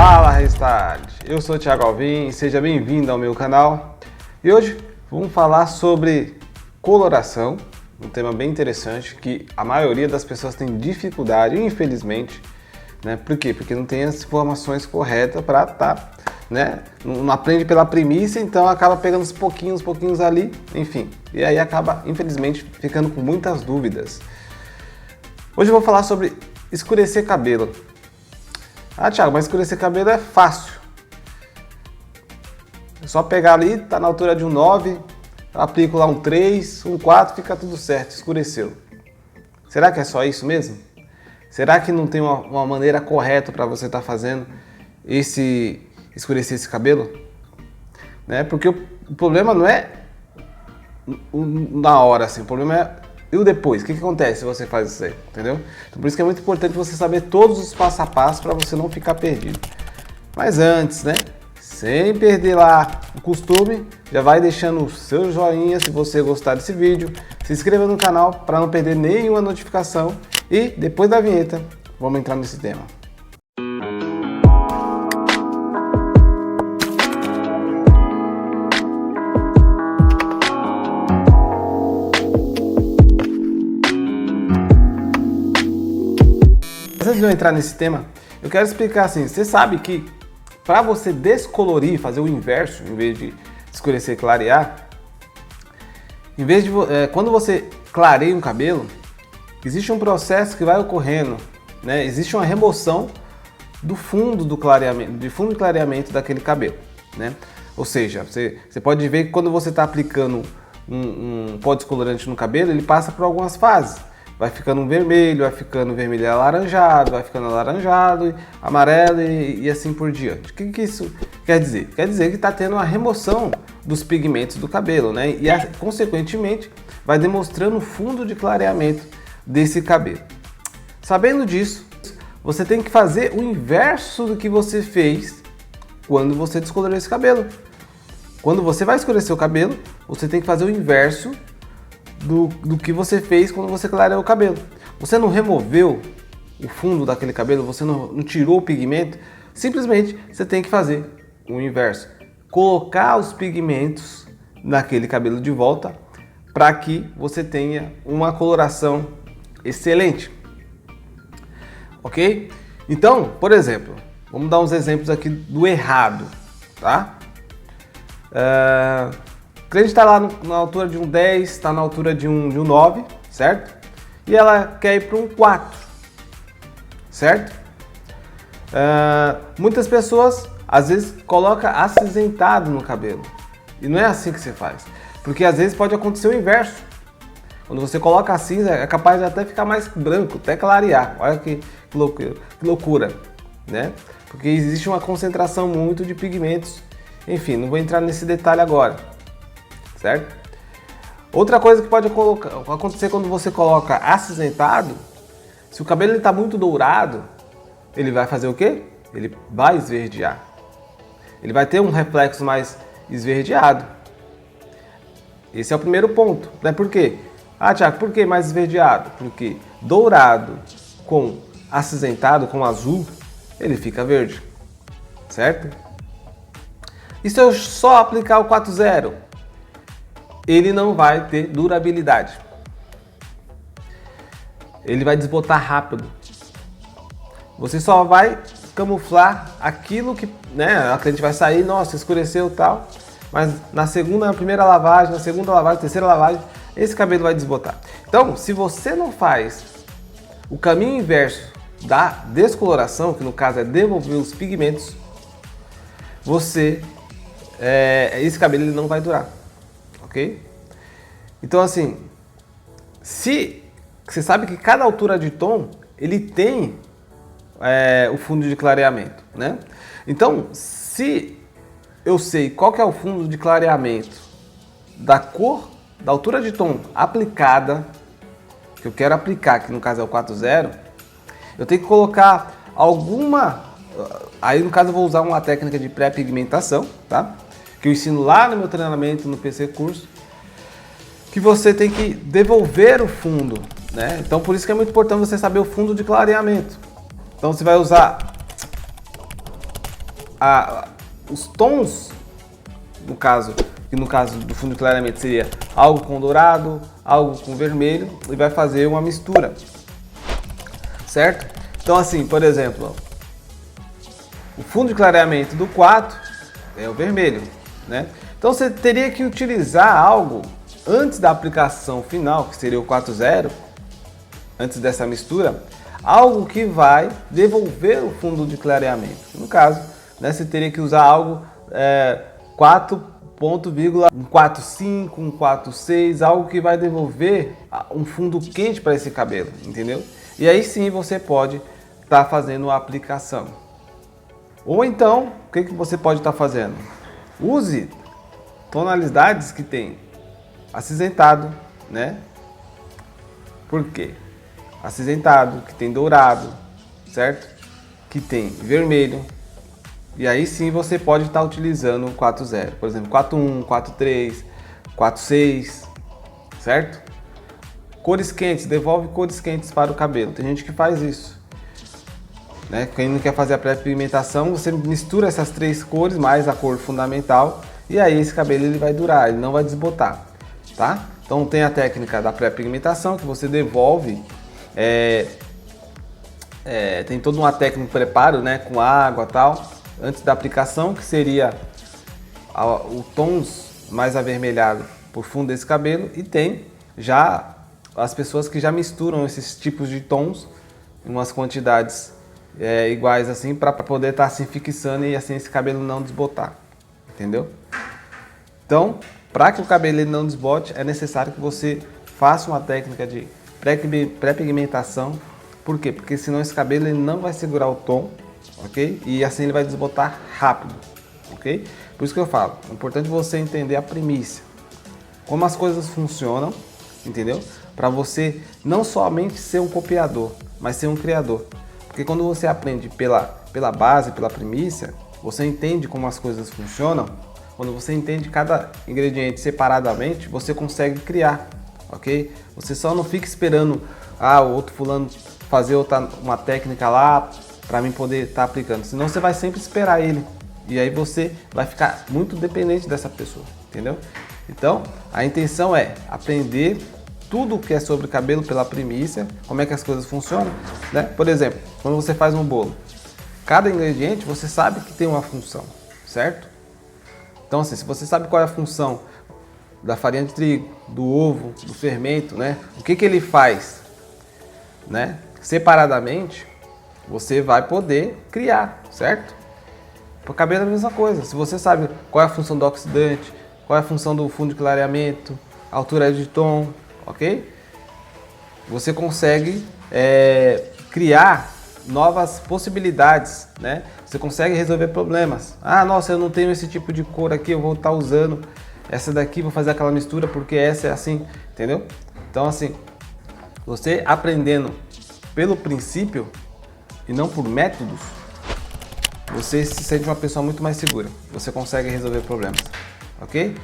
Fala Restart, eu sou o Thiago Alvim e seja bem-vindo ao meu canal. E hoje vamos falar sobre coloração, um tema bem interessante que a maioria das pessoas tem dificuldade, infelizmente, né? Por quê? Porque não tem as informações corretas para né? Não aprende pela premissa, então acaba pegando uns pouquinhos ali, enfim. E aí acaba, infelizmente, ficando com muitas dúvidas. Hoje eu vou falar sobre escurecer cabelo. Ah, Thiago, mas escurecer cabelo é fácil. É só pegar ali, tá na altura de um 9, aplico lá um 3, um 4, fica tudo certo, escureceu. Será que é só isso mesmo? Será que não tem uma maneira correta para você estar fazendo escurecer esse cabelo? Né? Porque o problema não é na hora, assim, o problema é e o depois. O que acontece se você faz isso aí, entendeu? Então por isso que é muito importante você saber todos os passo a passo para você não ficar perdido. Mas antes, né, sem perder lá o costume, já vai deixando o seu joinha se você gostar desse vídeo, se inscreva no canal para não perder nenhuma notificação e depois da vinheta, vamos entrar nesse tema. Antes de eu entrar nesse tema, eu quero explicar assim, você sabe que para você descolorir, fazer o inverso, em vez de escurecer e clarear, quando você clareia um cabelo, existe um processo que vai ocorrendo, né? Existe uma remoção do fundo do clareamento, de clareamento daquele cabelo, né? Ou seja, você pode ver que quando você está aplicando um pó descolorante no cabelo, ele passa por algumas fases. Vai ficando vermelho, vai ficando vermelho alaranjado, vai ficando alaranjado, amarelo e assim por diante. O que isso quer dizer? Quer dizer que está tendo uma remoção dos pigmentos do cabelo, né? E consequentemente vai demonstrando o fundo de clareamento desse cabelo. Sabendo disso, você tem que fazer o inverso do que você fez quando você descolorou esse cabelo. Quando você vai escurecer o cabelo, você tem que fazer o inverso do que você fez quando você clareou o cabelo. Você não removeu o fundo daquele cabelo, você não tirou o pigmento, simplesmente você tem que fazer o inverso. Colocar os pigmentos naquele cabelo de volta para que você tenha uma coloração excelente. Ok? Então, por exemplo, vamos dar uns exemplos aqui do errado, tá? O cliente está lá na altura de um 10, está na altura de um 9, certo? E ela quer ir para um 4, certo? Muitas pessoas, às vezes, colocam acinzentado no cabelo. E não é assim que você faz. Porque, às vezes, pode acontecer o inverso. Quando você coloca a cinza, é capaz de até ficar mais branco, até clarear. Olha que loucura, né? Porque existe uma concentração muito de pigmentos. Enfim, não vou entrar nesse detalhe agora. Certo? Outra coisa que pode acontecer quando você coloca acinzentado, se o cabelo está muito dourado, ele vai fazer o quê? Ele vai esverdear. Ele vai ter um reflexo mais esverdeado. Esse é o primeiro ponto. Né? Por quê? Ah, Thiago, por que mais esverdeado? Porque dourado com acinzentado, com azul, ele fica verde. Certo? E se eu só aplicar o 4.0? Ele não vai ter durabilidade. Ele vai desbotar rápido. Você só vai camuflar aquilo que, né, a cliente vai sair, nossa, escureceu e tal, mas na primeira lavagem, na segunda lavagem, terceira lavagem, esse cabelo vai desbotar. Então, se você não faz o caminho inverso da descoloração, que no caso é devolver os pigmentos, esse cabelo ele não vai durar. Ok? Então assim, se você sabe que cada altura de tom ele tem o fundo de clareamento, né? Então, se eu sei qual que é o fundo de clareamento da cor, da altura de tom aplicada, que eu quero aplicar, que no caso é o 4.0, eu tenho que colocar aí no caso eu vou usar uma técnica de pré-pigmentação, tá? Que eu ensino lá no meu treinamento no PC Curso, que você tem que devolver o fundo, né? Então por isso que é muito importante você saber o fundo de clareamento. Então você vai usar os tons, no caso do fundo de clareamento seria algo com dourado, algo com vermelho, e vai fazer uma mistura, certo? Então assim, por exemplo, o fundo de clareamento do 4 é o vermelho, né? Então você teria que utilizar algo antes da aplicação final, que seria o 4.0, antes dessa mistura, algo que vai devolver o fundo de clareamento. No caso, né, você teria que usar algo 4.145, 1.46, algo que vai devolver um fundo quente para esse cabelo, entendeu? E aí sim você pode estar fazendo a aplicação. Ou então, o que você pode estar fazendo? Use tonalidades que tem acinzentado, né? Por quê? Acinzentado, que tem dourado, certo? Que tem vermelho. E aí sim você pode estar utilizando o 4.0, por exemplo, 4.1, 4.3, 4.6, certo? Cores quentes, devolve cores quentes para o cabelo. Tem gente que faz isso, né? Quem não quer fazer a pré-pigmentação, você mistura essas 3 cores mais a cor fundamental e aí esse cabelo ele vai durar, ele não vai desbotar, tá? Então tem a técnica da pré-pigmentação que você devolve, tem toda uma técnica de preparo, né, com água e tal, antes da aplicação, que seria o tons mais avermelhado por fundo desse cabelo, e tem já as pessoas que já misturam esses tipos de tons em umas quantidades iguais assim, para poder estar se fixando e assim esse cabelo não desbotar, entendeu? Então, para que o cabelo ele não desbote, é necessário que você faça uma técnica de pré-pigmentação. Por quê? Porque senão esse cabelo ele não vai segurar o tom, ok? E assim ele vai desbotar rápido, ok? Por isso que eu falo, é importante você entender a premissa, como as coisas funcionam, entendeu? Para você não somente ser um copiador, mas ser um criador. Porque quando você aprende pela base, pela premissa, você entende como as coisas funcionam. Quando você entende cada ingrediente separadamente, você consegue criar, ok? Você só não fica esperando o outro fulano fazer uma técnica lá para mim poder estar aplicando. Senão você vai sempre esperar ele. E aí você vai ficar muito dependente dessa pessoa, entendeu? Então, a intenção é aprender tudo o que é sobre cabelo pela premissa, como é que as coisas funcionam, né? Por exemplo, quando você faz um bolo, cada ingrediente você sabe que tem uma função, certo? Então assim, se você sabe qual é a função da farinha de trigo, do ovo, do fermento, né? O que ele faz, né? Separadamente, você vai poder criar, certo? Para o cabelo é a mesma coisa. Se você sabe qual é a função do oxidante, qual é a função do fundo de clareamento, altura de tom, ok? Você consegue criar novas possibilidades, né? Você consegue resolver problemas. Nossa, eu não tenho esse tipo de cor aqui, eu vou estar usando essa daqui, vou fazer aquela mistura porque essa é assim, entendeu? Então assim, você aprendendo pelo princípio e não por métodos, você se sente uma pessoa muito mais segura. Você consegue resolver problemas, ok?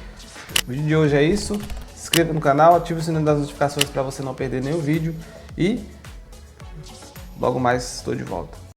O vídeo de hoje é isso. Se inscreva no canal, ative o sininho das notificações para você não perder nenhum vídeo e logo mais estou de volta.